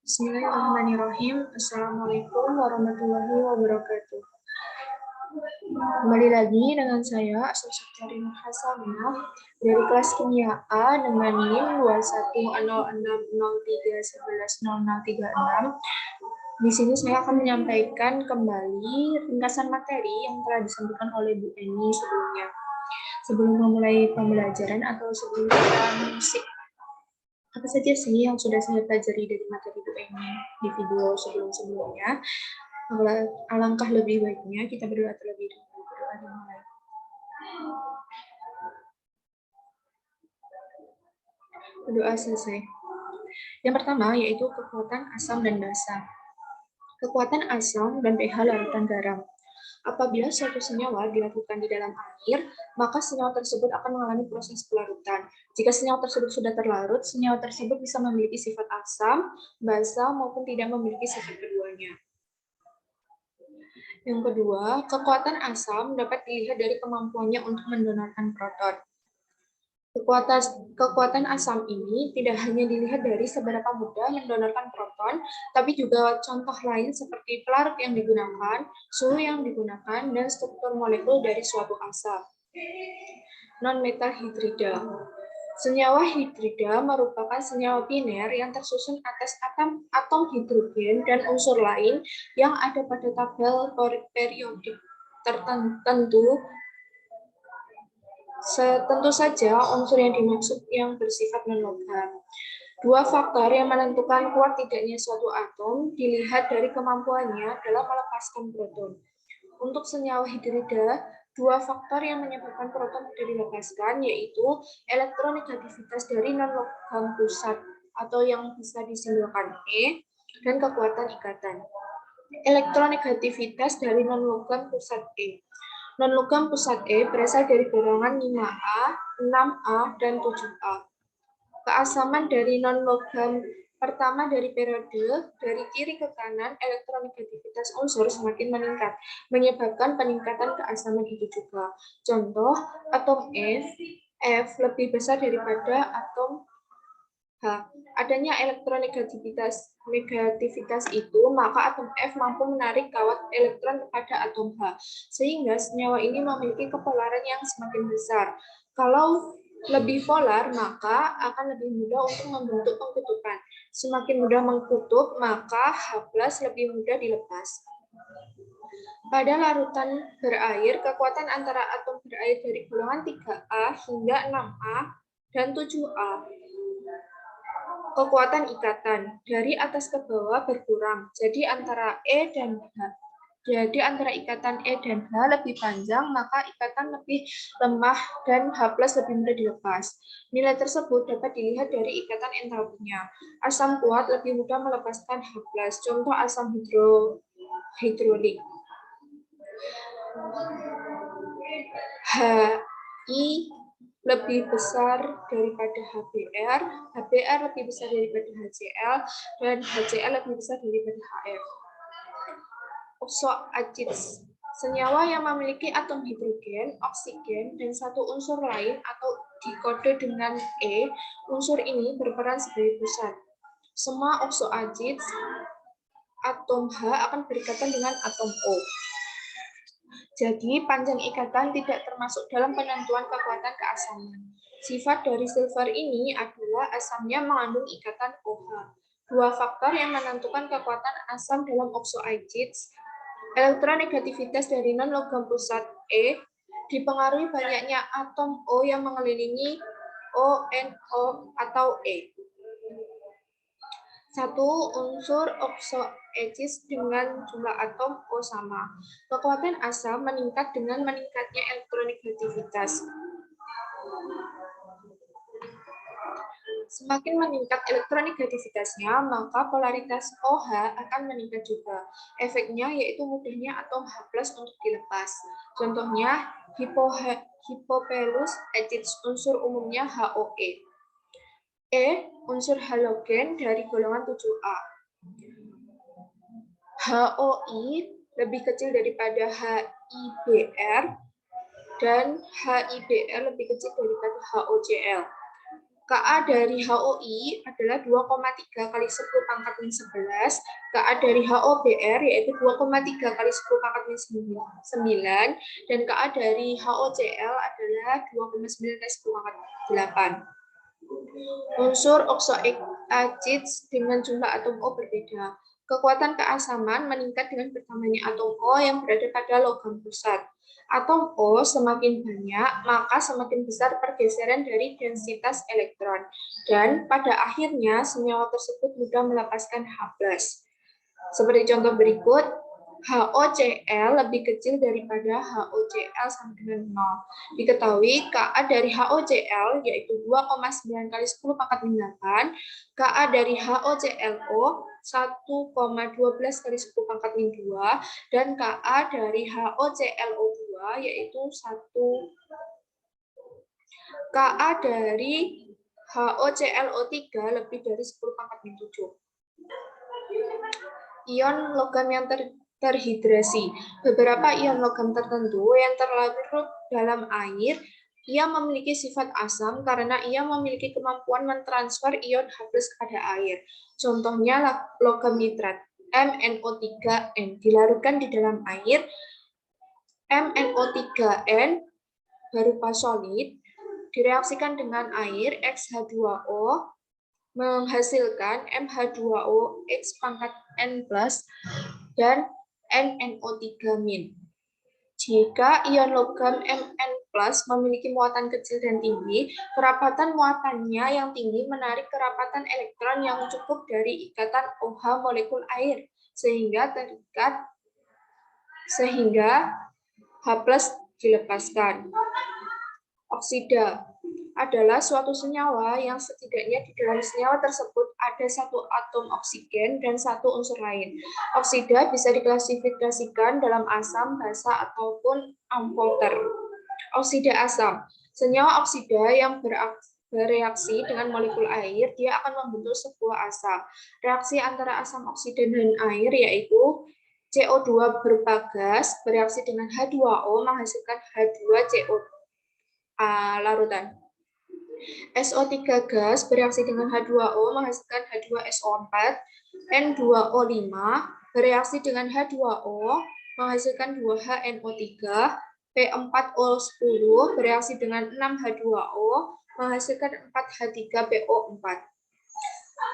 Bismillahirrahmanirrahim. Assalamualaikum warahmatullahi wabarakatuh. Kembali lagi dengan saya, Asosiari Nur Hasanah, dari kelas Kimia A dengan NIM 2106030110036. Di sini saya akan menyampaikan kembali ringkasan materi yang telah disampaikan oleh Bu Eni sebelumnya. Sebelum memulai pembelajaran atau sebelum kita mengusik apa saja sih yang sudah saya pelajari dari materi Bu Eni di video sebelum-sebelumnya. Alangkah lebih baiknya kita berdoa terlebih dahulu. Berdoa dimulai. Berdoa selesai. Yang pertama yaitu kekuatan asam dan basa. Kekuatan asam dan pH larutan garam. Apabila suatu senyawa dilakukan di dalam air, maka senyawa tersebut akan mengalami proses pelarutan. Jika senyawa tersebut sudah terlarut, senyawa tersebut bisa memiliki sifat asam, basa, maupun tidak memiliki sifat keduanya. Yang kedua, kekuatan asam dapat dilihat dari kemampuannya untuk mendonorkan proton. Kekuatan asam ini tidak hanya dilihat dari seberapa mudah mendonorkan proton, tapi juga contoh lain seperti pelarut yang digunakan, suhu yang digunakan, dan struktur molekul dari suatu asam. Non-metal hidrida. Senyawa hidrida merupakan senyawa biner yang tersusun atas atom hidrogen dan unsur lain yang ada pada tabel periodik tertentu. Tentu saja unsur yang dimaksud yang bersifat non-logam. Dua faktor yang menentukan kuat tidaknya suatu atom dilihat dari kemampuannya dalam melepaskan proton. Untuk senyawa hidrida, dua faktor yang menyebabkan proton tidak dilepaskan yaitu elektronegativitas dari non-logam pusat atau yang bisa disimbolkan E dan kekuatan ikatan. Elektronegativitas dari non-logam pusat E. Non-logam pusat E berasal dari golongan 5A, 6A, dan 7A. Keasaman dari non-logam pertama dari periode, dari kiri ke kanan, elektronegativitas unsur semakin meningkat, menyebabkan peningkatan keasaman itu juga. Contoh, atom F lebih besar daripada atom H. Adanya elektronegativitas itu, maka atom F mampu menarik kawat elektron kepada atom H, sehingga senyawa ini memiliki kepolaran yang semakin besar. Kalau lebih polar, maka akan lebih mudah untuk membentuk pengkutupan. Semakin mudah mengkutub, maka H+ lebih mudah dilepas. Pada larutan berair, kekuatan antara atom berair dari golongan 3A hingga 6A dan 7A. Kekuatan ikatan dari atas ke bawah berkurang, jadi antara E dan H. Jadi antara ikatan E dan H lebih panjang, maka ikatan lebih lemah dan H+ lebih mudah dilepas. Nilai tersebut dapat dilihat dari ikatan entalpinya. Asam kuat lebih mudah melepaskan H+. Contoh asam hidrolik. HI lebih besar daripada HBr, HBr lebih besar daripada HCl, dan HCl lebih besar daripada HF. Oxoacids, senyawa yang memiliki atom hidrogen, oksigen, dan satu unsur lain atau dikode dengan E, unsur ini berperan sebagai pusat. Semua oxoacids atom H akan berikatan dengan atom O. Jadi, panjang ikatan tidak termasuk dalam penentuan kekuatan keasaman. Sifat dari silver ini adalah asamnya mengandung ikatan OH. Dua faktor yang menentukan kekuatan asam dalam oxoacids, elektronegativitas dari non-logam pusat E, dipengaruhi banyaknya atom O yang mengelilingi ONO atau E. Satu unsur oxoacids dengan jumlah atom O sama. Kekuatan asam meningkat dengan meningkatnya elektronegativitas. Semakin meningkat elektronegativitasnya, maka polaritas OH akan meningkat juga. Efeknya yaitu mudahnya atom H+ untuk dilepas. Contohnya, Hippopelus acids unsur umumnya HOE. Unsur halogen dari golongan 7A. HOI lebih kecil daripada HIBr dan HIBr lebih kecil daripada HOCl. Ka dari HOI adalah 2,3 kali 10 pangkat min 11. Ka dari HOBr yaitu 2,3 kali 10 pangkat min 9. Dan Ka dari HOCl adalah 2,9 kali 10 pangkat 8. Unsur oxoacid dengan jumlah atom O berbeda. Kekuatan keasaman meningkat dengan bertambahnya atom O yang berada pada logam pusat. Atom O semakin banyak, maka semakin besar pergeseran dari densitas elektron. Dan pada akhirnya, senyawa tersebut mudah melepaskan H+. Seperti contoh berikut, HOCl lebih kecil daripada HOCl sama dengan 0. Diketahui Ka dari HOCl yaitu 2,9 kali 10 pangkat min 8, Ka dari HOClO 1,12 kali 10 pangkat min 2, dan Ka dari HOClO2 yaitu 1 Ka dari HOClO3 lebih dari 10 pangkat min 7. Ion logam yang terhidrasi. Beberapa ion logam tertentu yang terlarut dalam air, ia memiliki sifat asam karena ia memiliki kemampuan mentransfer ion H+ kepada air. Contohnya logam nitrat, MnO3n, dilarutkan di dalam air, MnO3n berupa solid, direaksikan dengan air XH2O, menghasilkan MH2O X pangkat N+ dan NNO3-. Jika ion logam Mn+ memiliki muatan kecil dan tinggi, kerapatan muatannya yang tinggi menarik kerapatan elektron yang cukup dari ikatan OH molekul air, sehingga H+ dilepaskan. Oksida adalah suatu senyawa yang setidaknya di dalam senyawa tersebut ada satu atom oksigen dan satu unsur lain. Oksida bisa diklasifikasikan dalam asam, basa, ataupun amphoter. Oksida asam. Senyawa oksida yang bereaksi dengan molekul air, dia akan membentuk sebuah asam. Reaksi antara asam oksida dan air yaitu CO2 berupa gas bereaksi dengan H2O menghasilkan H2CO larutan. SO3 gas bereaksi dengan H2O menghasilkan H2SO4, N2O5 bereaksi dengan H2O menghasilkan 2HNO3, P4O10 bereaksi dengan 6H2O menghasilkan 4H3PO4.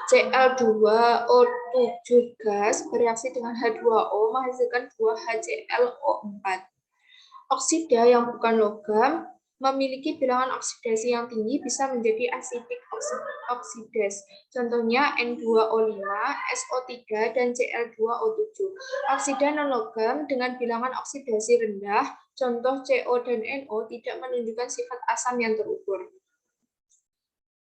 Cl2O7 gas bereaksi dengan H2O menghasilkan 2HClO4. Oksida yang bukan logam memiliki bilangan oksidasi yang tinggi bisa menjadi acidic oxidase. Contohnya N2O5, SO3, dan Cl2O7. Oksida non-logam dengan bilangan oksidasi rendah, contoh CO dan NO, tidak menunjukkan sifat asam yang terukur.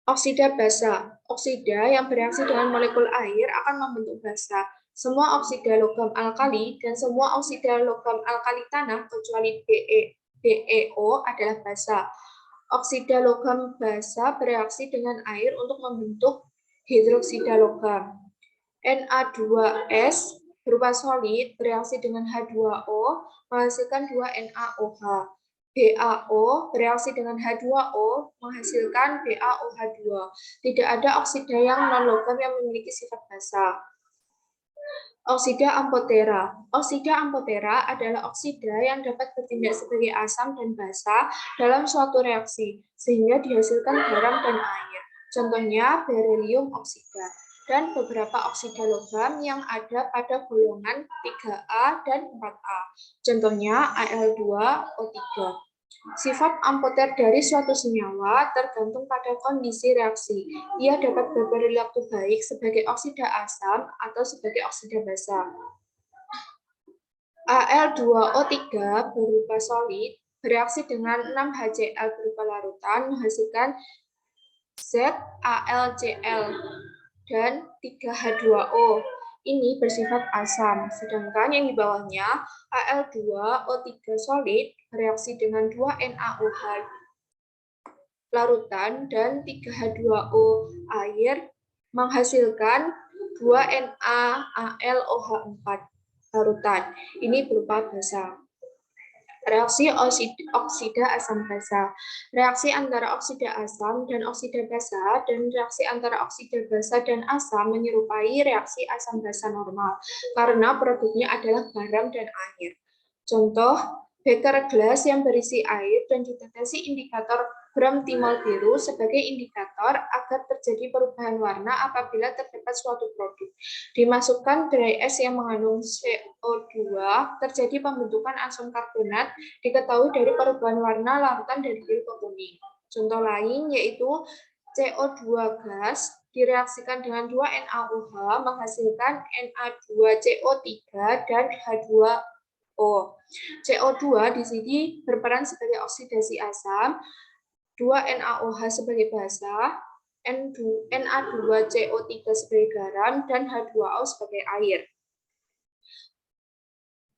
Oksida basa. Oksida yang bereaksi dengan molekul air akan membentuk basa. Semua oksida logam alkali dan semua oksida logam alkali tanah kecuali BeO adalah basa. Oksida logam basa bereaksi dengan air untuk membentuk hidroksida logam. Na2S berupa solid bereaksi dengan H2O menghasilkan 2NaOH. BaO bereaksi dengan H2O menghasilkan BaOH2. Tidak ada oksida yang non-logam yang memiliki sifat basa. Oksida amphothera. Oksida amphothera adalah oksida yang dapat bertindak sebagai asam dan basa dalam suatu reaksi, sehingga dihasilkan garam dan air. Contohnya beryllium oksida dan beberapa oksida logam yang ada pada golongan 3A dan 4A. Contohnya Al2O3. Sifat amphoter dari suatu senyawa tergantung pada kondisi reaksi. Ia dapat berperilaku baik sebagai oksida asam atau sebagai oksida basa. Al2O3 berupa solid bereaksi dengan 6HCl berupa larutan menghasilkan ZaLCl dan 3H2O. Ini bersifat asam, sedangkan yang di bawahnya Al2O3 solid bereaksi dengan 2NaOH larutan dan 3H2O air menghasilkan 2NaAlOH4 larutan. Ini berupa basa. Reaksi oksida asam basa. Reaksi antara oksida asam dan oksida basa dan reaksi antara oksida basa dan asam menyerupai reaksi asam basa normal karena produknya adalah garam dan air. Contoh, beker gelas yang berisi air dan ditetesi indikator gram timol biru sebagai indikator agar terjadi perubahan warna apabila terdapat suatu produk. Dimasukkan dry ice yang mengandung CO2, terjadi pembentukan asam karbonat diketahui dari perubahan warna larutan dari biru ke kuning. Contoh lain yaitu CO2 gas direaksikan dengan 2 NaOH menghasilkan Na2CO3 dan H2O. CO2 di sini berperan sebagai oksidasi asam, 2 NaOH sebagai basa, Na2CO3 sebagai garam, dan H2O sebagai air.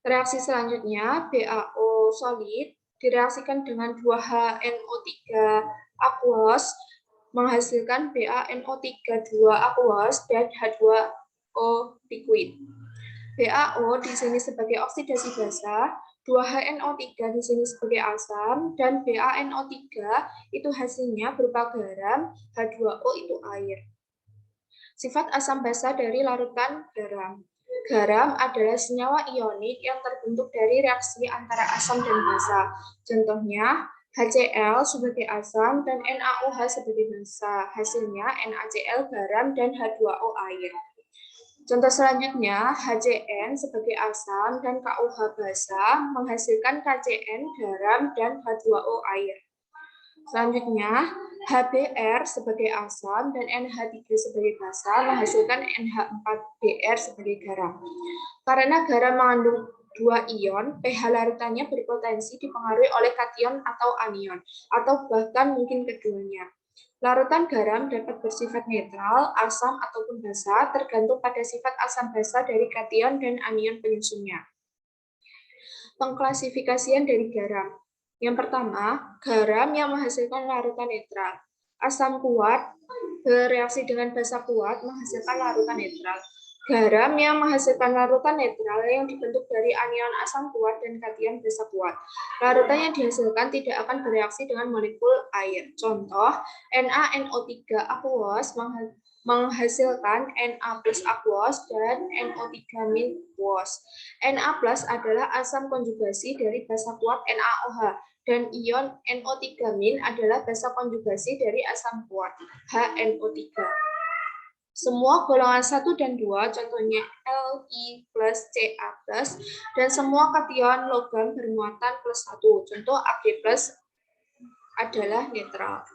Reaksi selanjutnya, BaO solid direaksikan dengan 2HNO3 aqueous menghasilkan BaNO3 2 aqueous dan H2O liquid. BaO di sini sebagai oksidasi basa, 2HNO3 di sini sebagai asam, dan BaNO3 itu hasilnya berupa garam, H2O itu air. Sifat asam basa dari larutan garam. Garam adalah senyawa ionik yang terbentuk dari reaksi antara asam dan basa. Contohnya, HCl sebagai asam dan NaOH sebagai basa. Hasilnya NaCl garam dan H2O air. Contoh selanjutnya, HCN sebagai asam dan KOH basa menghasilkan KCN garam dan H2O air. Selanjutnya, HBr sebagai asam dan NH3 sebagai basa menghasilkan NH4Br sebagai garam. Karena garam mengandung 2 ion, pH larutannya berpotensi dipengaruhi oleh kation atau anion, atau bahkan mungkin keduanya. Larutan garam dapat bersifat netral, asam, ataupun basa, tergantung pada sifat asam basa dari kation dan anion penyusunnya. Pengklasifikasian dari garam. Yang pertama, garam yang menghasilkan larutan netral. Asam kuat bereaksi dengan basa kuat menghasilkan larutan netral. Garam yang menghasilkan larutan netral yang dibentuk dari anion asam kuat dan kation basa kuat. Larutan yang dihasilkan tidak akan bereaksi dengan molekul air. Contoh, NaNO3 aqueous menghasilkan Na plus aqueous dan NO3- aqueous. Na plus adalah asam konjugasi dari basa kuat NaOH dan ion NO3- adalah basa konjugasi dari asam kuat HNO3. Semua golongan 1 dan 2, contohnya Li plus Ca+, dan semua kation logam bermuatan plus 1, contoh Ag+, adalah netral.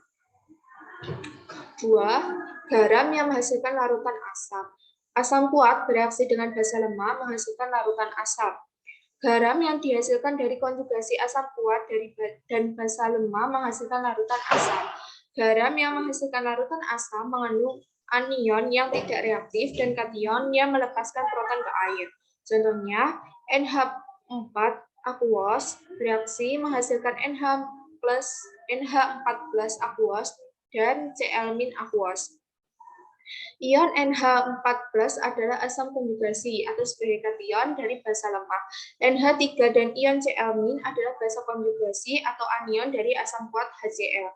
2. Garam yang menghasilkan larutan asam. Asam kuat bereaksi dengan basa lemah menghasilkan larutan asam. Garam yang dihasilkan dari konjugasi asam kuat dan basa lemah menghasilkan larutan asam. Garam yang menghasilkan larutan asam mengandung anion yang tidak reaktif dan kation yang melepaskan proton ke air. Contohnya, NH4 aqueous bereaksi menghasilkan NH4+ aqueous dan Cl- aqueous. Ion NH4+ adalah asam konjugasi atau sebagai kation dari basa lemah. NH3 dan ion Cl- adalah basa konjugasi atau anion dari asam kuat HCl.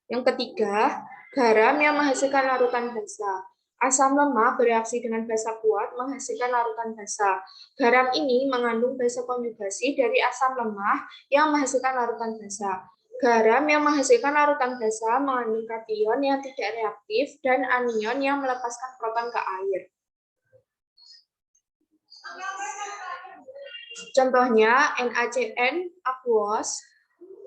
Yang ketiga, garam yang menghasilkan larutan basa. Asam lemah bereaksi dengan basa kuat menghasilkan larutan basa. Garam ini mengandung basa konjugasi dari asam lemah yang menghasilkan larutan basa. Garam yang menghasilkan larutan basa mengandung kation yang tidak reaktif dan anion yang melepaskan proton ke air. Contohnya, NaCN aqueous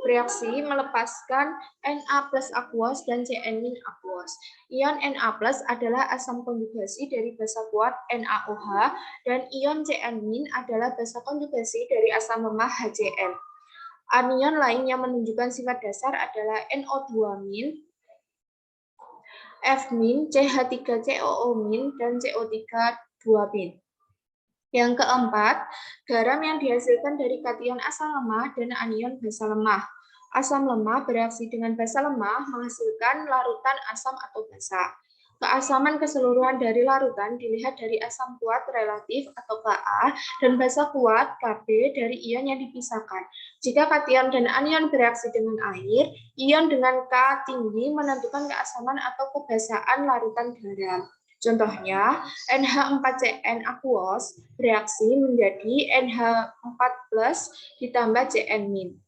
bereaksi melepaskan Na plus aqueous dan Cn- aqueous. Ion Na plus adalah asam konjugasi dari basa kuat NaOH dan ion Cn- adalah basa konjugasi dari asam lemah HCl. Anion lain yang menunjukkan sifat dasar adalah NO2-, F-, CH3COO-, dan CO3 2-. Yang keempat, garam yang dihasilkan dari kation asam lemah dan anion basa lemah. Asam lemah bereaksi dengan basa lemah menghasilkan larutan asam atau basa. Keasaman keseluruhan dari larutan dilihat dari asam kuat relatif atau Ka dan basa kuat Kb dari ion yang dipisahkan. Jika kation dan anion bereaksi dengan air, ion dengan K tinggi menentukan keasaman atau kebasaan larutan garam. Contohnya, NH4Cn aqueous bereaksi menjadi NH4+ ditambah Cn-.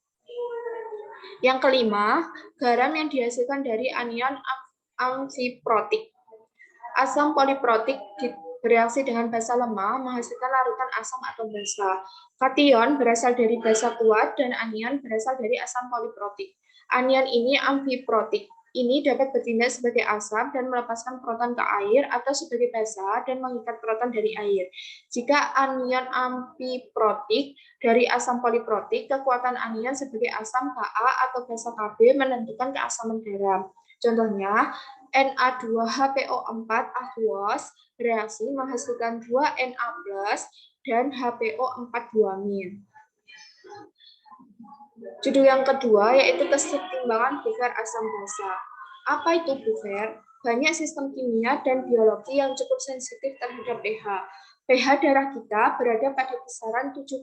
Yang kelima, garam yang dihasilkan dari anion amfiprotik. Asam poliprotik bereaksi dengan basa lemah menghasilkan larutan asam atau basa. Kation berasal dari basa kuat dan anion berasal dari asam poliprotik. Anion ini amfiprotik. Ini dapat bertindak sebagai asam dan melepaskan proton ke air atau sebagai basa dan mengikat proton dari air. Jika anion amfiprotik dari asam poliprotik, kekuatan anion sebagai asam Ka atau basa Kb menentukan keasaman garam. Contohnya, Na2HPO4 aqueous bereaksi menghasilkan 2 Na+ dan HPO4 2-. Judul yang kedua yaitu kesetimbangan buffer asam basa. Apa itu buffer? Banyak sistem kimia dan biologi yang cukup sensitif terhadap pH. pH darah kita berada pada kisaran 7,35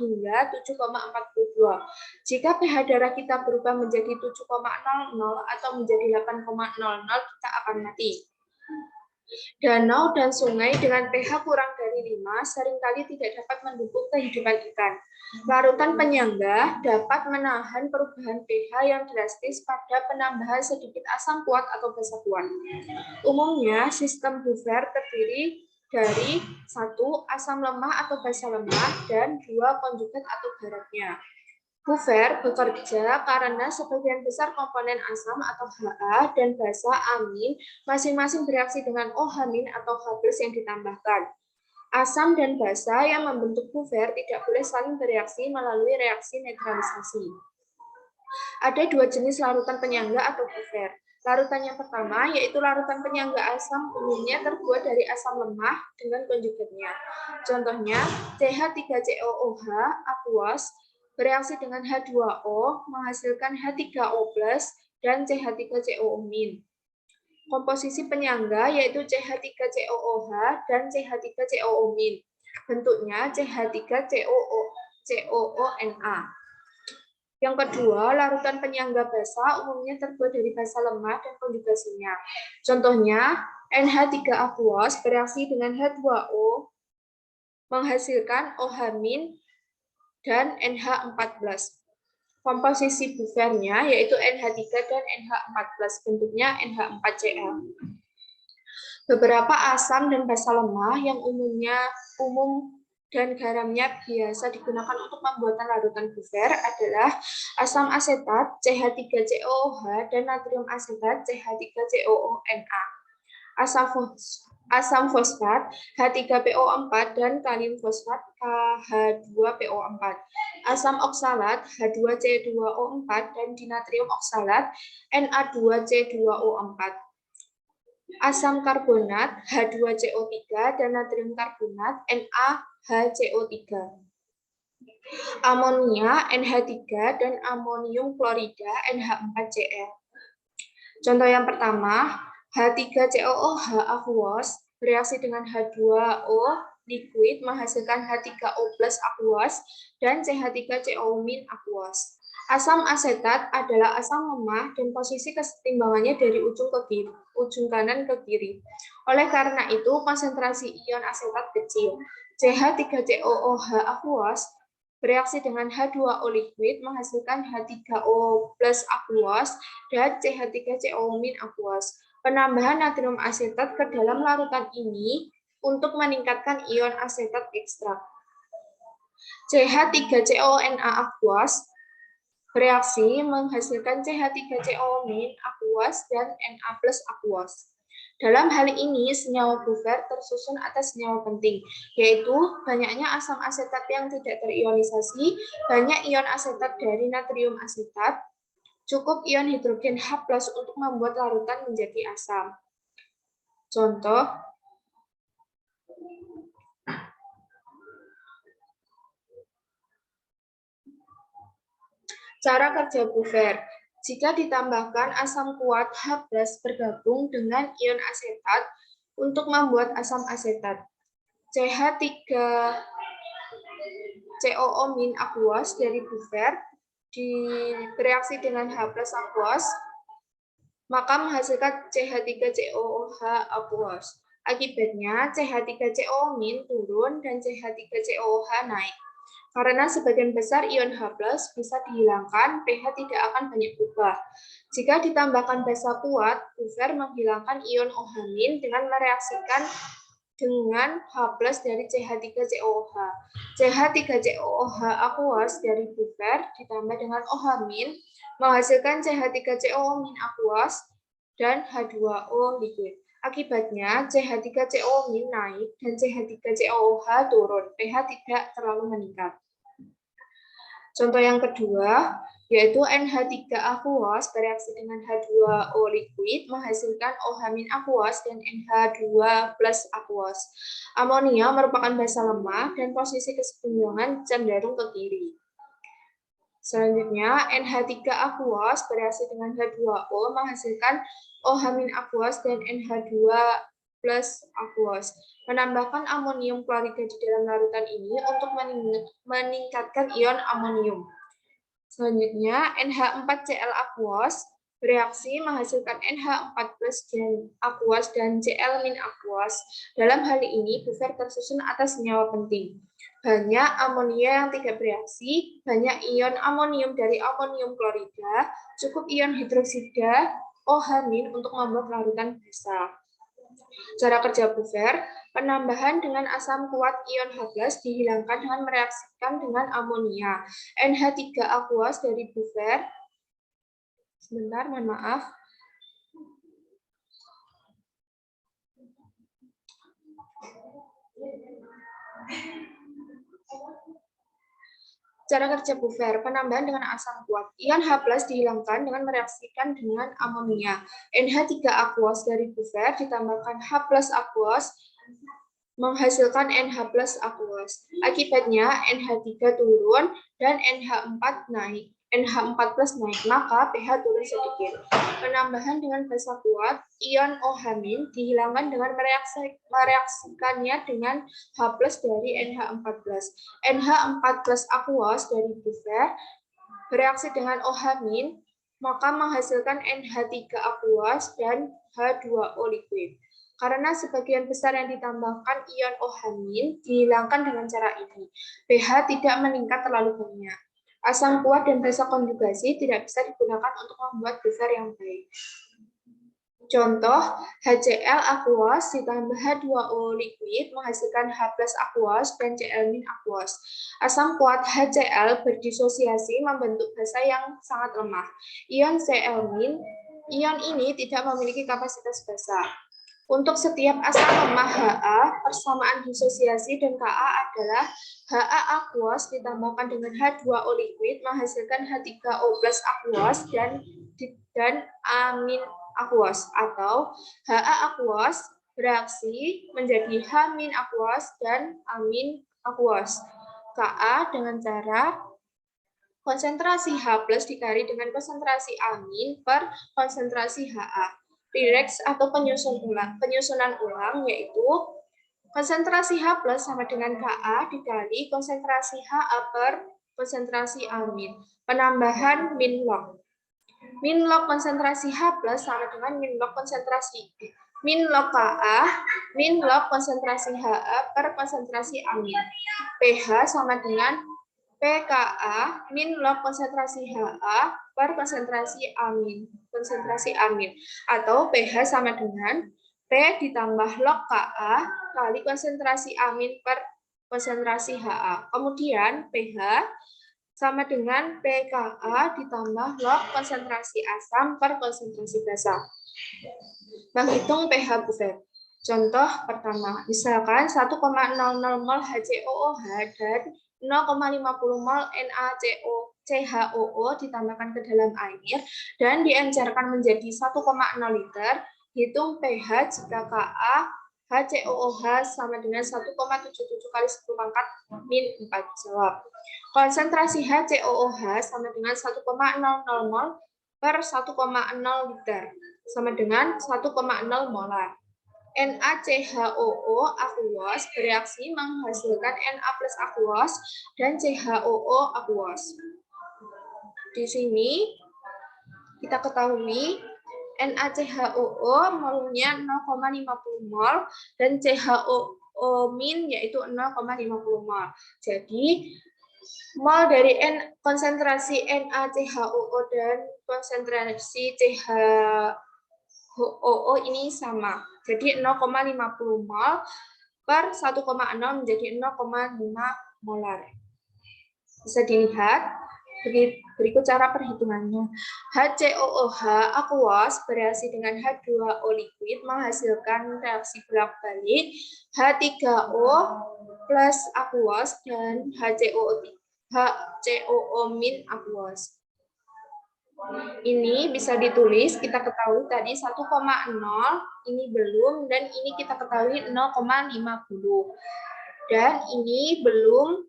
hingga 7,42. Jika pH darah kita berubah menjadi 7,00 atau menjadi 8,00, kita akan mati. Danau dan sungai dengan pH kurang dari 5 seringkali tidak dapat mendukung kehidupan ikan. Larutan penyangga dapat menahan perubahan pH yang drastis pada penambahan sedikit asam kuat atau basa kuat. Umumnya, sistem buffer terdiri dari 1. Asam lemah atau basa lemah dan 2. Konjugat atau garamnya. Buffer bekerja karena sebagian besar komponen asam atau Ha dan basa amin masing-masing bereaksi dengan OH- atau H+ yang ditambahkan. Asam dan basa yang membentuk buffer tidak boleh saling bereaksi melalui reaksi netralisasi. Ada 2 jenis larutan penyangga atau buffer. Larutan yang pertama yaitu larutan penyangga asam umumnya terbuat dari asam lemah dengan konjugatnya. Contohnya CH3COOH aqueous bereaksi dengan H2O menghasilkan H3O+ dan CH3COO-. Komposisi penyangga yaitu CH3COOH dan CH3COO-. Bentuknya CH3COONA. Yang kedua, larutan penyangga basa umumnya terbuat dari basa lemah dan konjugasinya. Contohnya, NH3 aqueous bereaksi dengan H2O menghasilkan OH- dan NH4+. Komposisi buffernya yaitu NH3 dan NH4+, bentuknya NH4Cl. Beberapa asam dan basa lemah yang umum dan garamnya biasa digunakan untuk pembuatan larutan buffer adalah asam asetat CH3COOH dan natrium asetat CH3COONA. Asam fosfat H3PO4 dan kalium fosfat KH2PO4. Asam oksalat H2C2O4 dan dinatrium oksalat Na2C2O4. Asam karbonat H2CO3 dan natrium karbonat NaHCO3. Amonia NH3 dan amonium klorida NH4Cl. Contoh yang pertama, H3COOH aqueous bereaksi dengan H2O liquid menghasilkan H3O+ aqueous dan CH3COO- aqueous. Asam asetat adalah asam lemah dan posisi kesetimbangannya dari ujung kanan ke kiri. Oleh karena itu, konsentrasi ion asetat kecil. CH3COOH aqueous bereaksi dengan H2O liquid menghasilkan H3O+ aqueous dan CH3COO- aqueous. Penambahan natrium asetat ke dalam larutan ini untuk meningkatkan ion asetat ekstrak. CH3CONA aqueous bereaksi menghasilkan CH3COO- aqueous dan Na+ aqueous. Dalam hal ini, senyawa buffer tersusun atas senyawa penting, yaitu banyaknya asam asetat yang tidak terionisasi, banyak ion asetat dari natrium asetat, cukup ion hidrogen H+ untuk membuat larutan menjadi asam. Contoh, cara kerja buffer. Jika ditambahkan asam kuat H+ bergabung dengan ion asetat untuk membuat asam asetat. CH3COO- aqueous dari buffer bereaksi dengan H+ aqueous, maka menghasilkan CH3COOH aqueous. Akibatnya CH3CO- turun dan CH3COOH naik. Karena sebagian besar ion H+ bisa dihilangkan, pH tidak akan banyak berubah. Jika ditambahkan basa kuat, buffer menghilangkan ion OH- dengan mereaksikan dengan H+ dari CH3COOH. CH3COOH aqueous dari buffer ditambah dengan OH- menghasilkan CH3CO- aqueous dan H2O liquid. Akibatnya CH3CO- naik dan CH3COOH turun, pH tidak terlalu meningkat. Contoh yang kedua, yaitu NH3 aqueous bereaksi dengan H2O liquid menghasilkan OH- aqueous dan NH2 plus aqueous. Amonia merupakan basa lemah dan posisi keseimbangan cenderung ke kiri. Selanjutnya, NH3 aqueous bereaksi dengan H2O menghasilkan OH- aqueous dan NH2 plus aqueous. Menambahkan amonium klorida di dalam larutan ini untuk meningkatkan ion amonium. Selanjutnya, NH4Cl aqueous bereaksi menghasilkan NH4 plus dan aqueous dan Cl- aqueous. Dalam hal ini, buffer tersusun atas senyawa penting. Banyak amonia yang tidak bereaksi, banyak ion amonium dari amonium klorida, cukup ion hidroksida OH- untuk membuat larutan basa. Cara kerja buffer, penambahan dengan asam kuat ion H+ dihilangkan dengan mereaksikan dengan amonia. NH3 aqueous dari buffer, sebentar, mohon maaf. Cara kerja buffer, penambahan dengan asam kuat. Ion H+ dihilangkan dengan mereaksikan dengan amonia. NH3 aqueous dari buffer ditambahkan H+ aqueous menghasilkan NH+ aqueous. Akibatnya NH3 turun dan NH4 naik. NH4+ naik, maka pH turun sedikit. Penambahan dengan basa kuat, ion OH- dihilangkan dengan mereaksikannya dengan H+ dari NH4+. NH4+ aqueous dari buffer bereaksi dengan OH-, maka menghasilkan NH3 aqueous dan H2O liquid. Karena sebagian besar yang ditambahkan ion OH- dihilangkan dengan cara ini. pH tidak meningkat terlalu banyak. Asam kuat dan basa konjugasi tidak bisa digunakan untuk membuat buffer yang baik. Contoh, HCl aqueous ditambah H2O liquid menghasilkan H+ aqueous dan Cl- aqueous. Asam kuat HCl berdisosiasi membentuk basa yang sangat lemah. Ion Cl-, ion ini tidak memiliki kapasitas basa. Untuk setiap asam lemah Ha, persamaan disosiasi dan Ka adalah Ha aqueous ditambahkan dengan H2O liquid menghasilkan H3O plus aqueous dan amin aqueous, atau Ha aqueous bereaksi menjadi H- aqueous dan amin aqueous. Ka dengan cara konsentrasi H+ dikali dengan konsentrasi amin per konsentrasi Ha. Redox atau penyusunan ulang yaitu konsentrasi H+ sama dengan Ka dikali konsentrasi Ha per konsentrasi amin. Penambahan min log. Min log konsentrasi H+ sama dengan min log konsentrasi min log Ka, min log konsentrasi Ha per konsentrasi amin. pH sama dengan pKa min log konsentrasi Ha per konsentrasi amin. Atau pH sama dengan P ditambah log Ka kali konsentrasi amin per konsentrasi Ha. Kemudian pH sama dengan pKa ditambah log konsentrasi asam per konsentrasi basa. Menghitung pH buffer. Contoh pertama, misalkan 1,00 mol HCOOH dan 0,50 mol CHOO ditambahkan ke dalam air dan diencerkan menjadi 1,0 liter. Hitung pH jika Ka HCOOH sama dengan 1,77 kali 10⁻⁴. Jawab. Konsentrasi HCOOH sama dengan 1,00 mol per 1,0 liter, sama dengan 1,0 molar. NaCHOO aqueous bereaksi menghasilkan Na plus aqueous dan CHOO aqueous. Di sini kita ketahui NaCHOO molnya 0,50 mol dan CHOO min yaitu 0,50 mol. Jadi mol dari konsentrasi NaCHOO dan konsentrasi CHOO ini sama. Jadi 0,50 mol per 1,0 menjadi 0,5 molar. Bisa dilihat berikut cara perhitungannya. HCOOH aqueous bereaksi dengan H2O liquid menghasilkan reaksi bolak-balik H3O plus aqueous dan HCOO min aqueous. Ini bisa ditulis, kita ketahui tadi 1,0, ini belum, dan ini kita ketahui 0,50. Dan ini belum,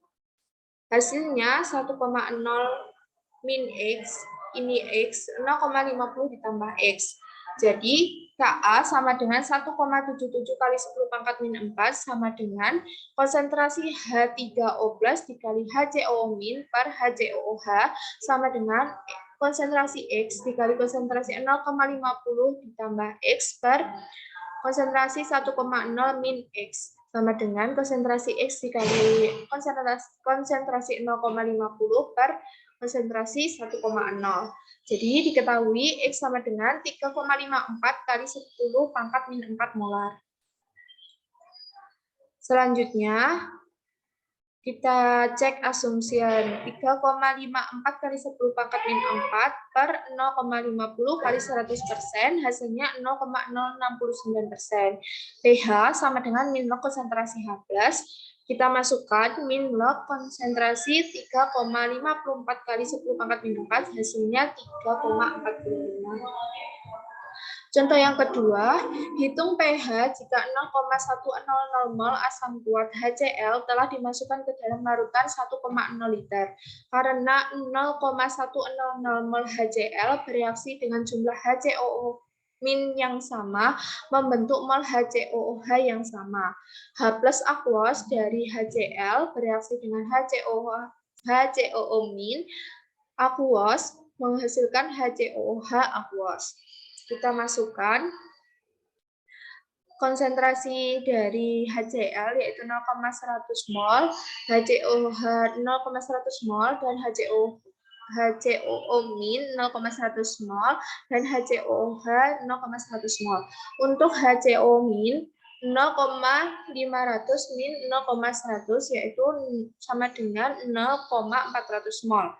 hasilnya 1,0 min X, ini X, 0,50 ditambah X. Jadi, Ka sama dengan 1,77 kali 10 pangkat min 4 sama dengan konsentrasi H3O plus dikali HCO min per HCOOH sama dengan konsentrasi X dikali konsentrasi 0,50 ditambah X per konsentrasi 1,0 min X sama dengan konsentrasi X dikali konsentrasi 0,50 per konsentrasi 1,0. Jadi diketahui X sama dengan 3,54 kali 10 pangkat min 4 molar. Selanjutnya, kita cek asumsian 3,54 kali 10 pangkat min 4 per 0,50 kali 100%, hasilnya 0,069%. pH sama dengan min log konsentrasi H+. Kita masukkan min log konsentrasi 3,54 kali 10 pangkat min 4, hasilnya 3,45. Contoh yang kedua, hitung pH jika 0,100 mol asam kuat HCl telah dimasukkan ke dalam larutan 1,0 liter. Karena 0,100 mol HCl bereaksi dengan jumlah HCOO min yang sama, membentuk mol HCOOH yang sama. H plus aqueous dari HCl bereaksi dengan HCOO min aqueous menghasilkan HCOOH aqueous. Kita masukkan konsentrasi dari HCl yaitu 0,100 mol, HCOOH 0,100 mol dan HCOO min 0,100 mol dan HCOOH 0,100 mol. Untuk HCO min 0,500 min 0,100 yaitu sama dengan 0,400 mol.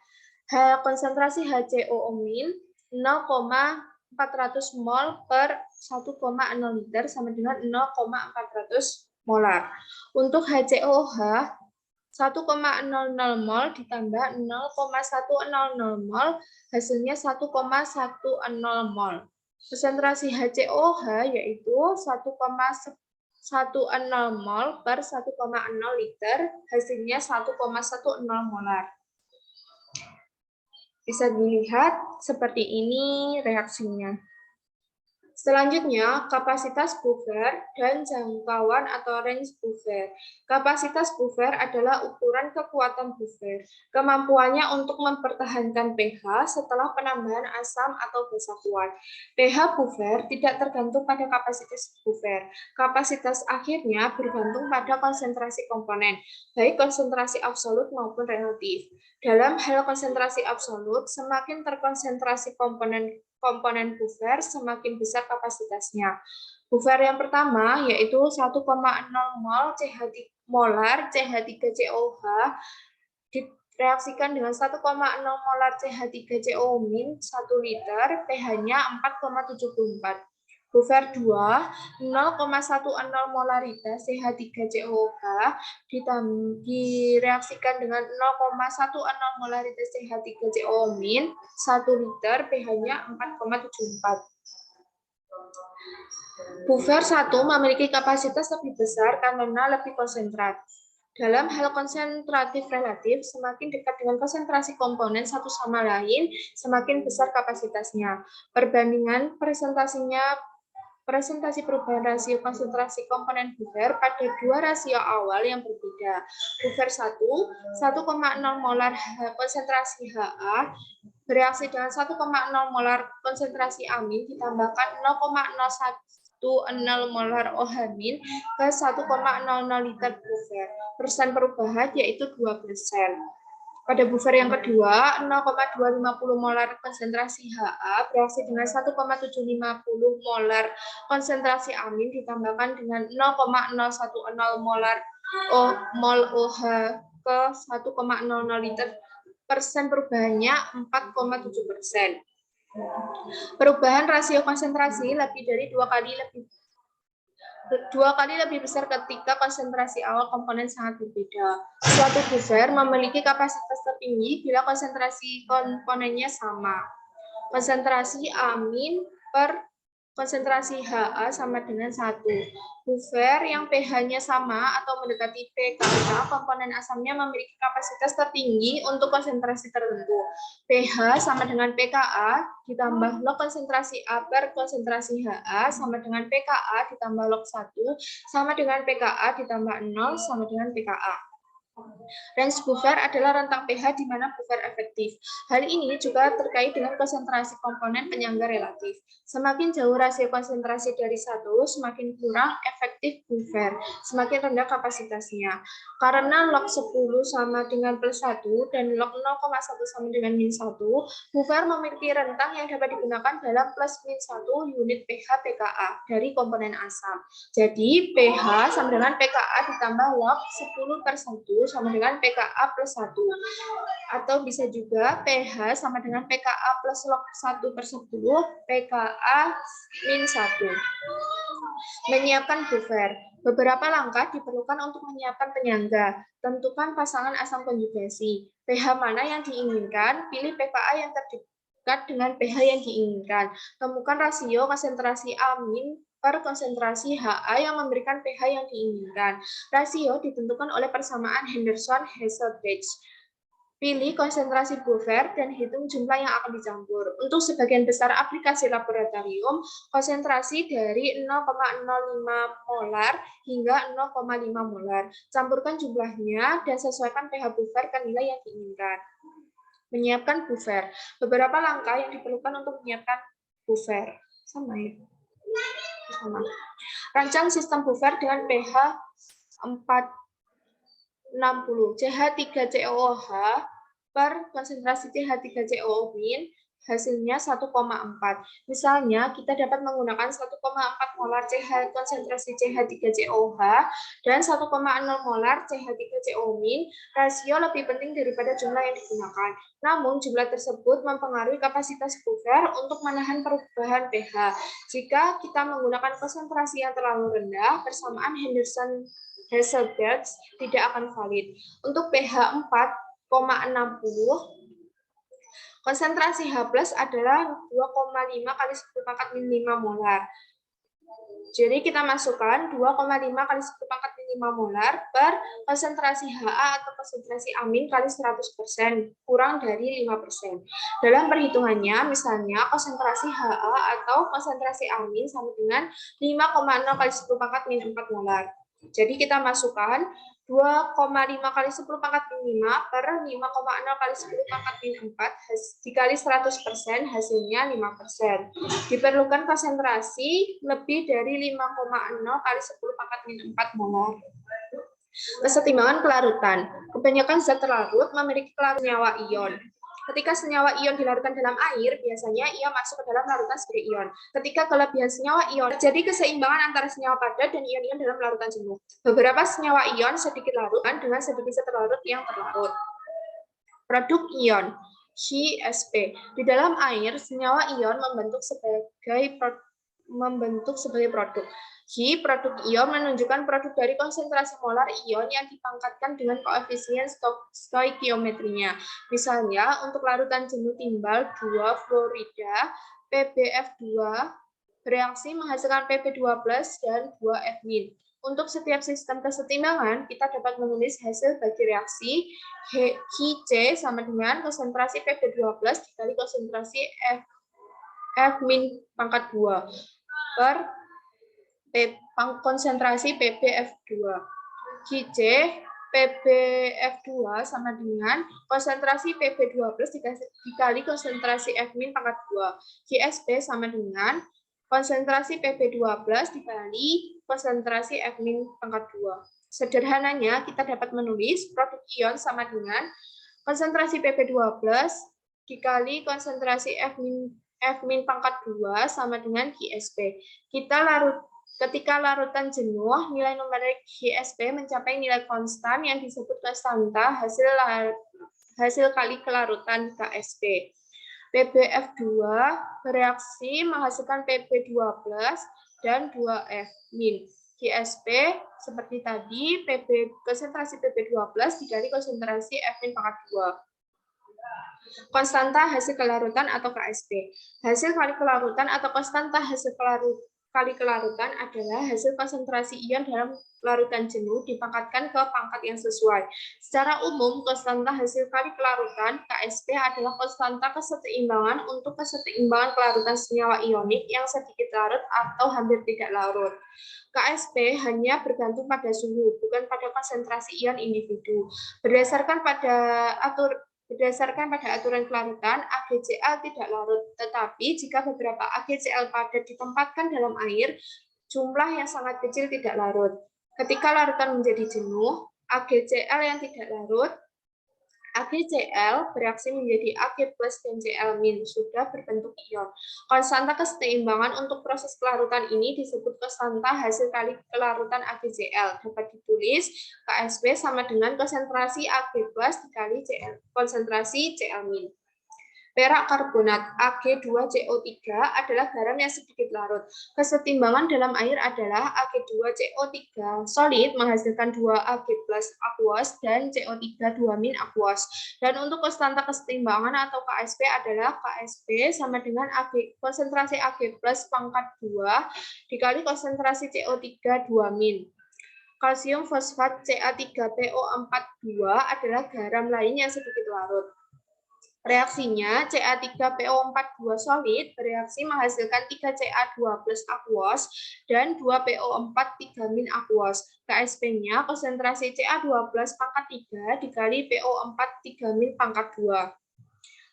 Konsentrasi HCOO min 0,400 mol per 1,0 liter sama dengan 0,400 molar. Untuk HCOOH 1,00 mol ditambah 0,100 mol, hasilnya 1,10 mol. Konsentrasi HCOOH yaitu 1,10 mol per 1,0 liter, hasilnya 1,10 molar. Bisa dilihat seperti ini reaksinya. Selanjutnya, kapasitas buffer dan jangkauan atau range buffer. Kapasitas buffer adalah ukuran kekuatan buffer. Kemampuannya untuk mempertahankan pH setelah penambahan asam atau basa kuat. pH buffer tidak tergantung pada kapasitas buffer. Kapasitas akhirnya bergantung pada konsentrasi komponen, baik konsentrasi absolut maupun relatif. Dalam hal konsentrasi absolut, semakin terkonsentrasi komponen buffer, semakin besar kapasitasnya. Buffer yang pertama yaitu 1,0 mol molar CH3COH direaksikan dengan 1,0 molar CH3CO min 1 liter, pH-nya 4,74. Buffer 2, 0,10 molaritas CH3COH direaksikan dengan 0,10 molaritas CH3CO min 1 liter, pH-nya 4,74. Buffer 1 memiliki kapasitas lebih besar karena lebih konsentrat. Dalam hal konsentratif relatif, semakin dekat dengan konsentrasi komponen satu sama lain, semakin besar kapasitasnya. Perbandingan presentasi perubahan rasio konsentrasi komponen buffer pada dua rasio awal yang berbeda. Buffer 1, 1,0 molar konsentrasi HA bereaksi dengan 1,0 molar konsentrasi amin ditambahkan 0,010 molar OH- ke 1,00 liter buffer. Persen perubahan yaitu 2%. Pada buffer yang kedua, 0,250 molar konsentrasi HA bereaksi dengan 1,750 molar konsentrasi amin ditambahkan dengan 0,010 molar mol OH ke 1,00 liter. Persen perubahannya 4,7%. Perubahan rasio konsentrasi lebih dari dua kali lebih besar ketika konsentrasi awal komponen sangat berbeda. Suatu buffer memiliki kapasitas tertinggi bila konsentrasi komponennya sama. Konsentrasi amin per konsentrasi HA sama dengan 1. Buffer yang pH-nya sama atau mendekati pKa, komponen asamnya memiliki kapasitas tertinggi untuk konsentrasi tertentu. pH sama dengan pKa ditambah log konsentrasi A per konsentrasi HA sama dengan pKa ditambah log 1 sama dengan pKa ditambah 0 sama dengan pKa. Range buffer adalah rentang pH di mana buffer efektif. Hal ini juga terkait dengan konsentrasi komponen penyangga relatif. Semakin jauh rasio konsentrasi dari 1, semakin kurang efektif buffer, semakin rendah kapasitasnya. Karena log 10 sama dengan plus 1 dan log 0,1 sama dengan min 1, buffer memiliki rentang yang dapat digunakan dalam plus min 1 unit pH pKa dari komponen asam. Jadi pH sama dengan pKa ditambah log 10 per 1 sama dengan pKa plus 1. Atau bisa juga pH sama dengan pKa plus log 1 per 10, pKa min 1. Menyiapkan buffer. Beberapa langkah diperlukan untuk menyiapkan penyangga. Tentukan pasangan asam konjugasi. pH mana yang diinginkan, pilih pKa yang terdekat dengan pH yang diinginkan. Temukan rasio konsentrasi amin per konsentrasi HA yang memberikan pH yang diinginkan. Rasio ditentukan oleh persamaan Henderson-Hasselbalch. Pilih konsentrasi buffer dan hitung jumlah yang akan dicampur. Untuk sebagian besar aplikasi laboratorium, konsentrasi dari 0,05 molar hingga 0,5 molar. Campurkan jumlahnya dan sesuaikan pH buffer ke nilai yang diinginkan. Menyiapkan buffer. Beberapa langkah yang diperlukan untuk menyiapkan buffer. Sama ya. Rancang sistem buffer dengan pH 460 CH3COOH per konsentrasi CH3COO min hasilnya 1,4. Misalnya, kita dapat menggunakan 1,4 molar CH konsentrasi CH3COOH dan 1,0 molar CH3COO min. Rasio lebih penting daripada jumlah yang digunakan. Namun, jumlah tersebut mempengaruhi kapasitas buffer untuk menahan perubahan pH. Jika kita menggunakan konsentrasi yang terlalu rendah, persamaan Henderson-Hasselbalch tidak akan valid. Untuk pH 4,60, konsentrasi H+ adalah 2,5 kali 10 pangkat min 5 molar. Jadi kita masukkan 2,5 kali 10 pangkat min 5 molar per konsentrasi HA atau konsentrasi amin kali 100%, kurang dari 5%. Dalam perhitungannya, misalnya konsentrasi HA atau konsentrasi amin sama dengan 5,0 kali 10 pangkat min 4 molar. Jadi kita masukkan 2,5 kali 10 pangkat min 5 per 5,0 kali 10 pangkat min 4 dikali 100%, hasilnya 5%. Diperlukan konsentrasi lebih dari 5,0 kali 10 pangkat min 4 molar. Kesetimbangan kelarutan. Kebanyakan zat terlarut memiliki kelarutan senyawa ion. Ketika senyawa ion dilarutkan dalam air, biasanya ia masuk ke dalam larutan sebagai ion. Ketika kelebihan senyawa ion, terjadi keseimbangan antara senyawa padat dan ion-ion dalam larutan jenuh. Beberapa senyawa ion sedikit larutan dengan sedikit zat terlarut yang terlarut. Produk ion, CSP. Di dalam air, senyawa ion membentuk sebagai produk. Produk ion menunjukkan produk dari konsentrasi molar ion yang dipangkatkan dengan koefisien stoikiometrinya. Misalnya, untuk larutan jenuh timbal 2 fluorida, PbF2 bereaksi menghasilkan Pb2+ dan 2F-. Untuk setiap sistem kesetimbangan, kita dapat menulis hasil bagi reaksi HC sama dengan konsentrasi Pb12 dikali konsentrasi F-2 per konsentrasi PbF2. HC PbF2 sama dengan konsentrasi Pb12 dikali konsentrasi F-2. GSP sama dengan konsentrasi Pb12 dikali konsentrasi F-2. Sederhananya, kita dapat menulis produk ion sama dengan konsentrasi Pb12 dikali konsentrasi F-2 sama dengan GSP. Ketika larutan jenuh, nilai numerik GSP mencapai nilai konstan yang disebut konstanta hasil kali kelarutan KSP. PbF2 bereaksi menghasilkan Pb12 dan 2F min. GSP seperti tadi, konsentrasi Pb12 dikali konsentrasi F-2. Konstanta hasil kelarutan atau KSP. Hasil kali kelarutan atau konstanta hasil kali kelarutan adalah hasil konsentrasi ion dalam larutan jenuh dipangkatkan ke pangkat yang sesuai. Secara umum, konstanta hasil kali kelarutan KSP adalah konstanta kesetimbangan untuk kesetimbangan kelarutan senyawa ionik yang sedikit larut atau hampir tidak larut. KSP hanya bergantung pada suhu, bukan pada konsentrasi ion individu. Berdasarkan pada aturan kelarutan, AgCl tidak larut, tetapi jika beberapa AgCl padat ditempatkan dalam air, jumlah yang sangat kecil tidak larut. Ketika larutan menjadi jenuh, AgCl yang tidak larut, AgCl bereaksi menjadi Ag plus dan Cl min, sudah berbentuk ion. Konstanta keseimbangan untuk proses kelarutan ini disebut konstanta hasil kali kelarutan AgCl. Dapat ditulis KSP sama dengan konsentrasi Ag plus dikali konsentrasi Cl min. Perak karbonat Ag2CO3 adalah garam yang sedikit larut. Kesetimbangan dalam air adalah Ag2CO3 solid menghasilkan 2 Ag plus aquos dan CO3 2 min aquos. Dan untuk konstanta kesetimbangan atau KSP adalah KSP sama dengan konsentrasi Ag plus pangkat 2 dikali konsentrasi CO3 2 min. Kalsium fosfat Ca3PO42 adalah garam lain yang sedikit larut. Reaksinya, Ca3PO42 solid bereaksi menghasilkan 3Ca2 plus aquos dan 2PO4 3 min aquos. KSP-nya konsentrasi Ca2 plus pangkat 3 dikali PO4 3 min pangkat 2.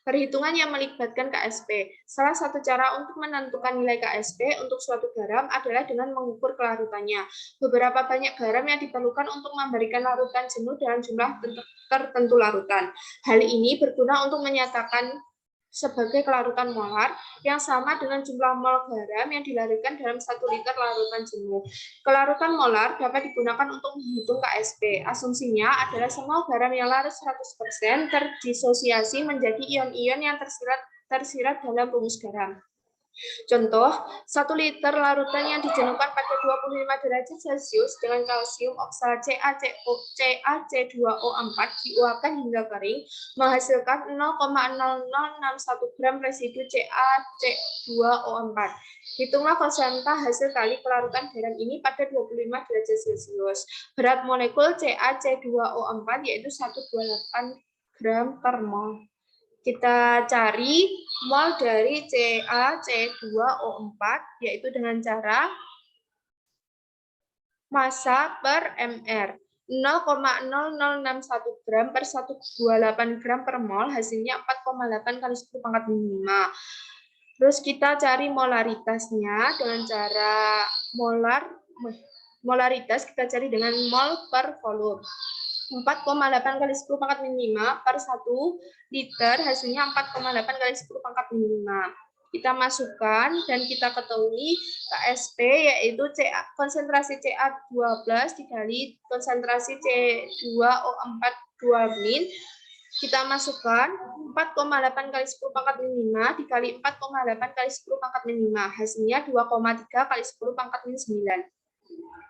Perhitungan yang melibatkan KSP. Salah satu cara untuk menentukan nilai KSP untuk suatu garam adalah dengan mengukur kelarutannya. Beberapa banyak garam yang diperlukan untuk memberikan larutan jenuh dalam jumlah tertentu larutan. Hal ini berguna untuk menyatakan sebagai kelarutan molar yang sama dengan jumlah mol garam yang dilarutkan dalam 1 liter larutan jenuh. Kelarutan molar dapat digunakan untuk menghitung KSP. Asumsinya adalah semua garam yang larut 100% terdisosiasi menjadi ion-ion yang tersirat dalam rumus garam. Contoh, 1 liter larutan yang dijenuhkan pada 25 derajat Celcius dengan kalsium oksal CaC2O4 diuapkan hingga kering, menghasilkan 0,0061 gram residu CaC2O4. Hitunglah konstanta hasil kali kelarutan garam ini pada 25 derajat Celcius. Berat molekul CaC2O4 yaitu 128 gram per mol. Kita cari mol dari CaC2O4, yaitu dengan cara massa per mR. 0,0061 gram per 128 gram per mol, hasilnya 4,8 kali 10 pangkat 5. Terus kita cari molaritasnya dengan cara molaritas kita cari dengan mol per volume. 4,8 kali 10 pangkat 5 per 1 liter, hasilnya 4,8 kali 10 pangkat 5. Kita masukkan dan kita ketahui KSP yaitu konsentrasi Ca12 dikali konsentrasi C2O4 2 min. Kita masukkan 4,8 kali 10 pangkat 5 dikali 4,8 kali 10 pangkat 5. Hasilnya 2,3 kali 10 pangkat 9.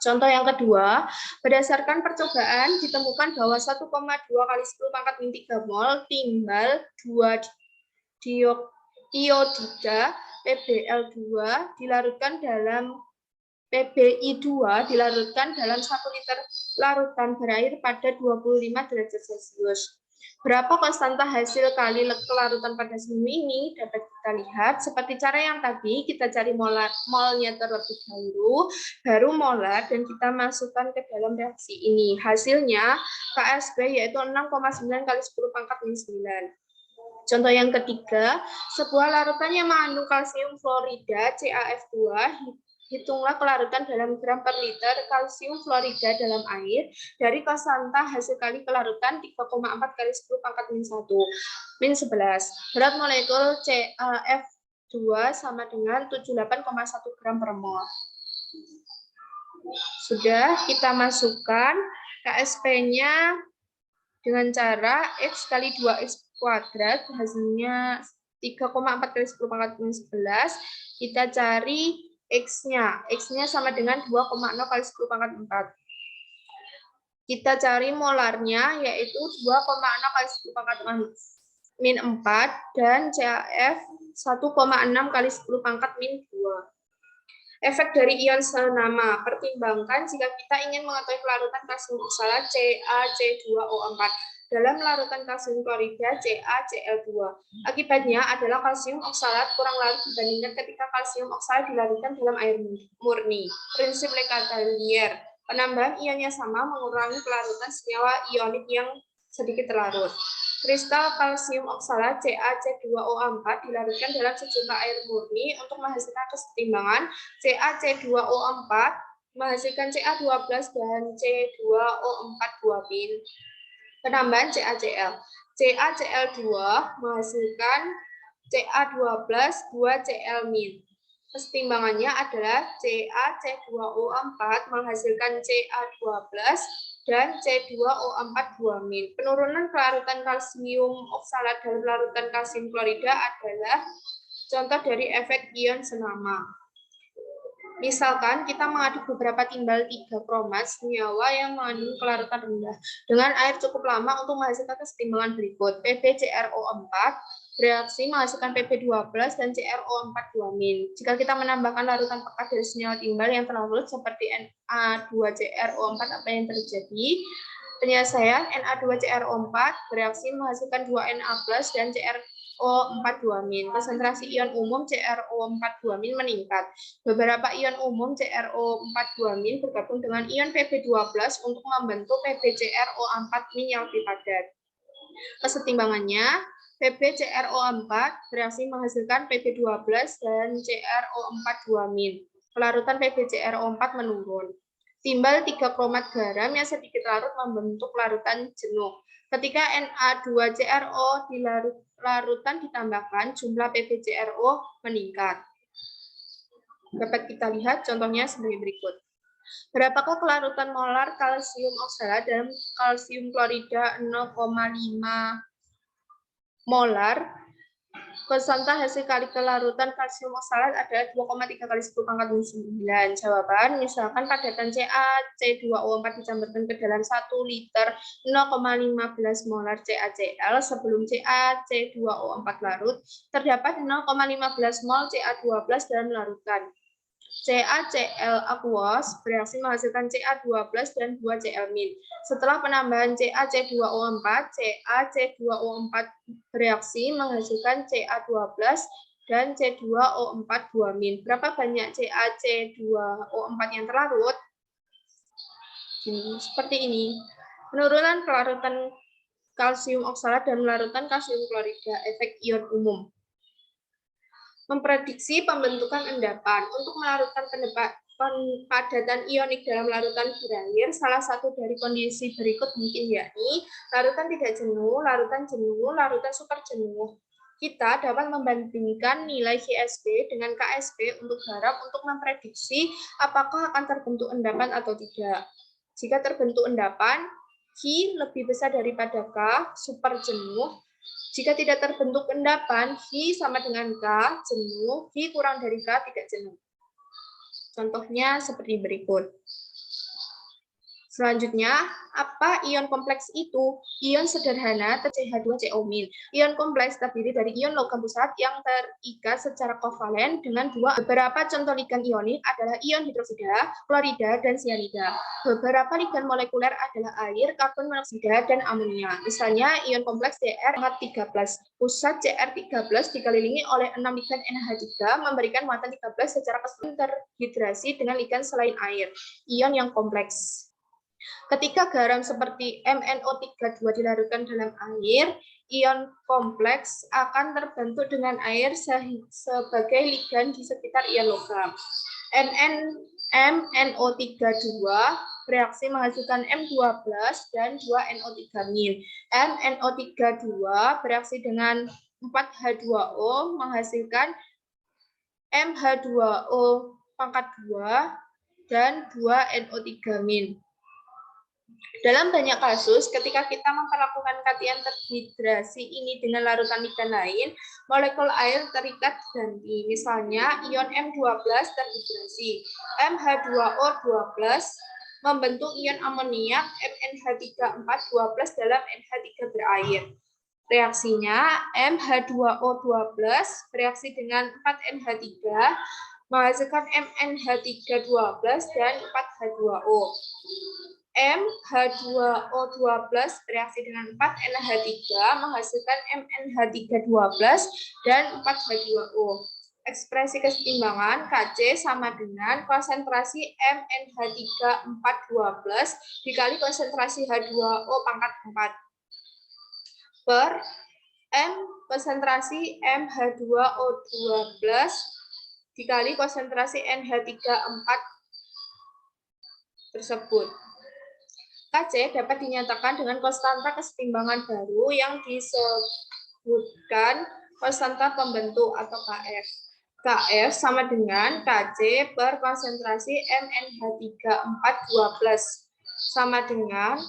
Contoh yang kedua, berdasarkan percobaan ditemukan bahwa 1,2 kali 10 pangkat 3 mol timbal 2 iodida PbL2 dilarutkan dalam PbI2 dilarutkan dalam 1 liter larutan berair pada 25 derajat Celcius. Berapa konstanta hasil kali kelarutan pada semu ini dapat kita lihat seperti cara yang tadi, kita cari molnya terlebih dahulu, baru molar, dan kita masukkan ke dalam reaksi ini. Hasilnya KSP yaitu 6,9 kali 10 pangkat min 9. Contoh yang ketiga, sebuah larutan yang mengandung kalsium fluorida CaF2, hitunglah kelarutan dalam gram per liter kalsium fluorida dalam air dari konstanta hasil kali kelarutan 3,4 kali 10 pangkat min 1 min 11. Berat molekul CaF2 sama dengan 78,1 gram per mol. Sudah, kita masukkan KSP-nya dengan cara X kali 2X kuadrat, hasilnya 3,4 kali 10 pangkat min 11. Kita cari X-nya. X-nya sama dengan 2,0 kali 10 pangkat 4. Kita cari molarnya, yaitu 2,0 kali 10 pangkat min 4, dan CaF 1,6 kali 10 pangkat min 2. Efek dari ion senama. Pertimbangkan jika kita ingin mengetahui kelarutan kalsium oksalat CaC2O4 dalam larutan kalsium klorida CaCl2. Akibatnya adalah kalsium oksalat kurang larut dibandingkan ketika kalsium oksalat dilarutkan dalam air murni. Prinsip Le Chatelier. Penambahan ionnya sama mengurangi kelarutan senyawa ionik yang sedikit larut. Kristal kalsium oksalat CaC2O4 dilarutkan dalam sejumlah air murni untuk menghasilkan kesetimbangan CaC2O4 menghasilkan Ca12 dan C2O4 2-min. Penambahan CaCl. CaCl2 menghasilkan Ca12 2Cl-min. Kesetimbangannya adalah CaC2O4 menghasilkan Ca12 dan C2O4 2-min. Penurunan kelarutan kalsium oksalat dalam larutan kalsium klorida adalah contoh dari efek ion senama. Misalkan kita mengaduk beberapa timbal 3 kromat senyawa yang mengandung kelarutan rendah dengan air cukup lama untuk menghasilkan kesetimbangan berikut. PbCrO4 bereaksi menghasilkan Pb12 dan CrO4 2-min. Jika kita menambahkan larutan pekat dari senyawa timbal yang terlarut seperti Na2CrO4, apa yang terjadi? Penyelesaian Na2CrO4 bereaksi menghasilkan 2Na+ dan CrO4 2-min. Konsentrasi ion umum CrO4 2-min meningkat. Beberapa ion umum CrO4 2-min bergabung dengan ion Pb12 untuk membentuk PbCrO4 min yang lebih padat. Kesetimbangannya, PbCrO4 bereaksi menghasilkan Pb12 dan CrO4 2-min. Kelarutan PbCrO4 menurun. Timbal 3 kromat garam yang sedikit larut membentuk larutan jenuh. Ketika Na2CrO di larutan ditambahkan, jumlah PbCrO meningkat. Dapat kita lihat contohnya sebagai berikut. Berapakah kelarutan molar kalsium oksalat dalam kalsium klorida 0,5 molar? Konstanta hasil kali kelarutan kalsium oksalat adalah 2,3 kali 10 pangkat min 9. Jawaban, misalkan padatan CaC2O4 dicampurkan ke dalam 1 liter 0,15 molar CaCl sebelum CaC2O4 larut, terdapat 0,15 mol Ca12 dalam larutan. CaCl aqueous bereaksi menghasilkan Ca12 dan 2Cl-min. Setelah penambahan CaC2O4, CaC2O4 bereaksi menghasilkan Ca12 dan C2O4 2-min. Berapa banyak CaC2O4 yang terlarut? Seperti ini. Penurunan kelarutan kalsium oksalat dan larutan kalsium klorida, efek ion umum. Memprediksi pembentukan endapan. Untuk melarutkan padatan ionik dalam larutan berair, salah satu dari kondisi berikut mungkin yakni larutan tidak jenuh, larutan super jenuh. Kita dapat membandingkan nilai GSP dengan KSP untuk garam untuk memprediksi apakah akan terbentuk endapan atau tidak. Jika terbentuk endapan, Q lebih besar daripada K, super jenuh. Jika tidak terbentuk endapan, V sama dengan K, jenuh, V kurang dari K, tidak jenuh. Contohnya seperti berikut. Selanjutnya, apa ion kompleks itu? Ion sederhana CH2CO-. Ion kompleks terdiri dari ion logam pusat yang terikat secara kovalen dengan dua. Beberapa contoh ligan ionik adalah ion hidroksida, klorida, dan sianida. Beberapa ligan molekuler adalah air, karbon monoksida, dan amonia. Misalnya, ion kompleks Cr13 pusat Cr13 dikelilingi oleh 6 ligan NH3 memberikan muatan 13 secara keseluruhan terhidrasi dengan ligan selain air. Ion yang kompleks. Ketika garam seperti MnO32 dilarutkan dalam air, ion kompleks akan terbentuk dengan air sebagai ligan di sekitar ion logam. MnO32 bereaksi menghasilkan M2+ dan 2NO3-. MnO32 bereaksi dengan 4H2O menghasilkan MH2O pangkat 2 dan 2NO3-. Dalam banyak kasus, ketika kita memperlakukan kation terhidrasi ini dengan larutan ligan lain, molekul air terikat ganti. Misalnya, ion M2+ terhidrasi. MH2O2+ membentuk ion amoniak MnH342+ dalam NH3 berair. Reaksinya, MH2O2+ bereaksi dengan 4NH3 menghasilkan MnH312 dan 4H2O. MH2O2+ bereaksi dengan 4NH3 menghasilkan MnH312 dan 4H2O. Ekspresi keseimbangan Kc sama dengan konsentrasi MnH3 412 dikali konsentrasi H2O pangkat 4 per M konsentrasi MH2O2+ dikali konsentrasi NH3 4 tersebut. Kc dapat dinyatakan dengan konstanta kesetimbangan baru yang disebutkan konstanta pembentuk atau Kf. Kf sama dengan Kc per konsentrasi MnH3 sama dengan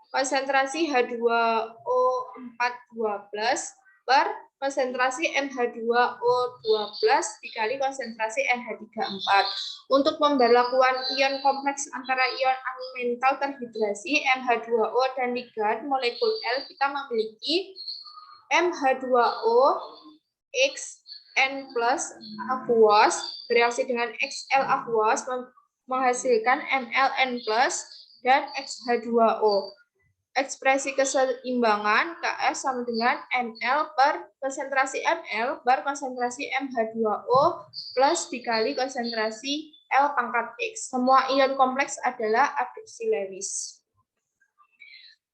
konsentrasi H2O4 per konsentrasi MH2O2+ dikali konsentrasi NH3 Untuk pemberlakuan ion kompleks antara ion elemental terhidrasi MH2O dan ligan molekul L, kita memiliki MH2O XN+ aqueous bereaksi dengan XL aqueous menghasilkan MlN+ dan XH2O. Ekspresi keseimbangan Kf sama dengan Ml per konsentrasi Ml per konsentrasi MH2O plus dikali konsentrasi L pangkat X. Semua ion kompleks adalah adduksi Lewis.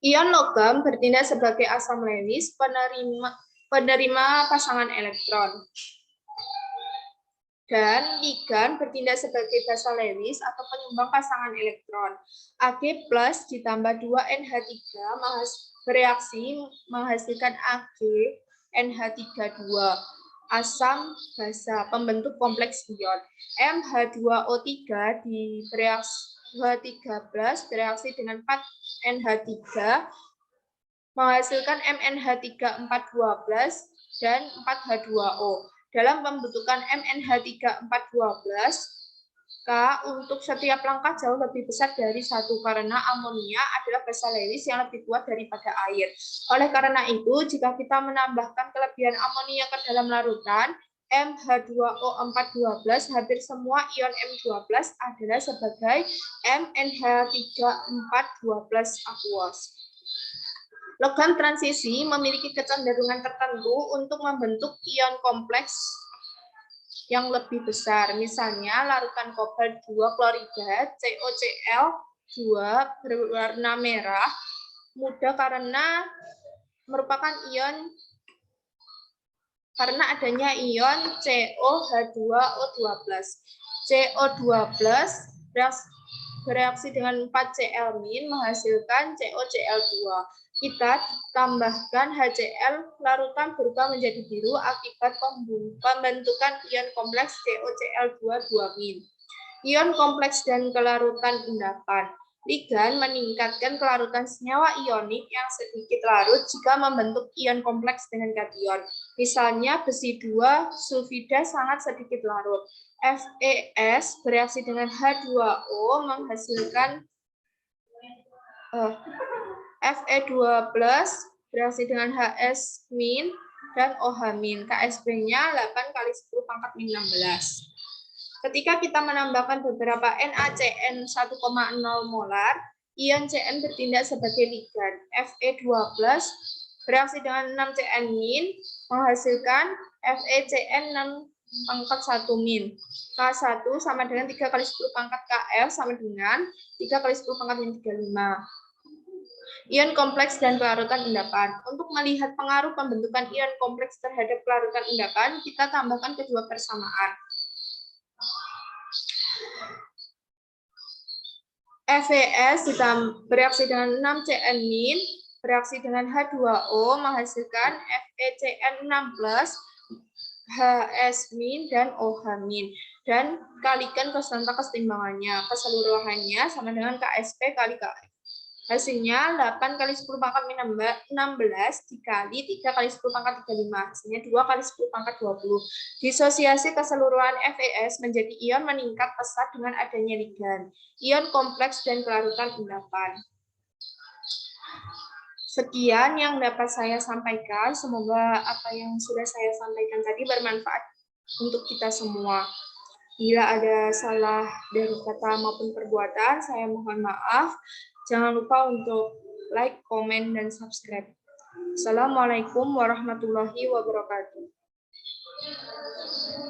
Ion logam bertindak sebagai asam Lewis penerima pasangan elektron. Dan ligan bertindak sebagai basa Lewis atau penyumbang pasangan elektron. Ag+ ditambah 2NH3 bereaksi menghasilkan Ag NH32 asam basa pembentuk kompleks ion. MH2O3 bereaksi dengan 4NH3 menghasilkan MnH3 412 dan 4H2O. Dalam pembentukan MnH3 412, K untuk setiap langkah jauh lebih besar dari 1 karena amonia adalah basa Lewis yang lebih kuat daripada air. Oleh karena itu, jika kita menambahkan kelebihan amonia ke dalam larutan MH2O412, hampir semua ion M2+ adalah sebagai MnH3 412 aqueous. Logam transisi memiliki kecenderungan tertentu untuk membentuk ion kompleks yang lebih besar. Misalnya, larutan kobalt 2 klorida COCl2 berwarna merah muda karena adanya ion COH2O2+. CO2+ bereaksi dengan 4Cl- menghasilkan COCl2. Kita tambahkan HCl, larutan berubah menjadi biru akibat pembentukan ion kompleks COCl2 2-. Ion kompleks dan kelarutan endapan. Ligan meningkatkan kelarutan senyawa ionik yang sedikit larut jika membentuk ion kompleks dengan kation. Misalnya besi 2 sulfida sangat sedikit larut. FeS bereaksi dengan H2O menghasilkan Fe2+ bereaksi dengan HS- dan OH-. KSP-nya 8 kali 10 pangkat min 16. Ketika kita menambahkan beberapa NaCN 1,0 molar, ion Cn bertindak sebagai ligan. Fe2+ bereaksi dengan 6Cn- menghasilkan FeCN 6 pangkat 1-. K1 sama dengan 3 kali 10 pangkat Kf sama dengan 3 kali 10 pangkat min 35. Ion kompleks dan kelarutan endapan. Untuk melihat pengaruh pembentukan ion kompleks terhadap kelarutan endapan, kita tambahkan kedua persamaan. FeS bereaksi dengan 6Cn- bereaksi dengan H2O menghasilkan FeCN 6+, HS- dan OH-. Dan kalikan konstanta kesetimbangannya. Keseluruhannya sama dengan KSP kali Kf. Hasilnya 8 kali 10 pangkat min 16 dikali 3 kali 10 pangkat 35. Hasilnya 2 kali 10 pangkat 20. Disosiasi keseluruhan FeS menjadi ion meningkat pesat dengan adanya ligan. Ion kompleks dan kelarutan endapan. Sekian yang dapat saya sampaikan. Semoga apa yang sudah saya sampaikan tadi bermanfaat untuk kita semua. Bila ada salah dari kata maupun perbuatan, saya mohon maaf. Jangan lupa untuk like, komen, dan subscribe. Assalamualaikum warahmatullahi wabarakatuh.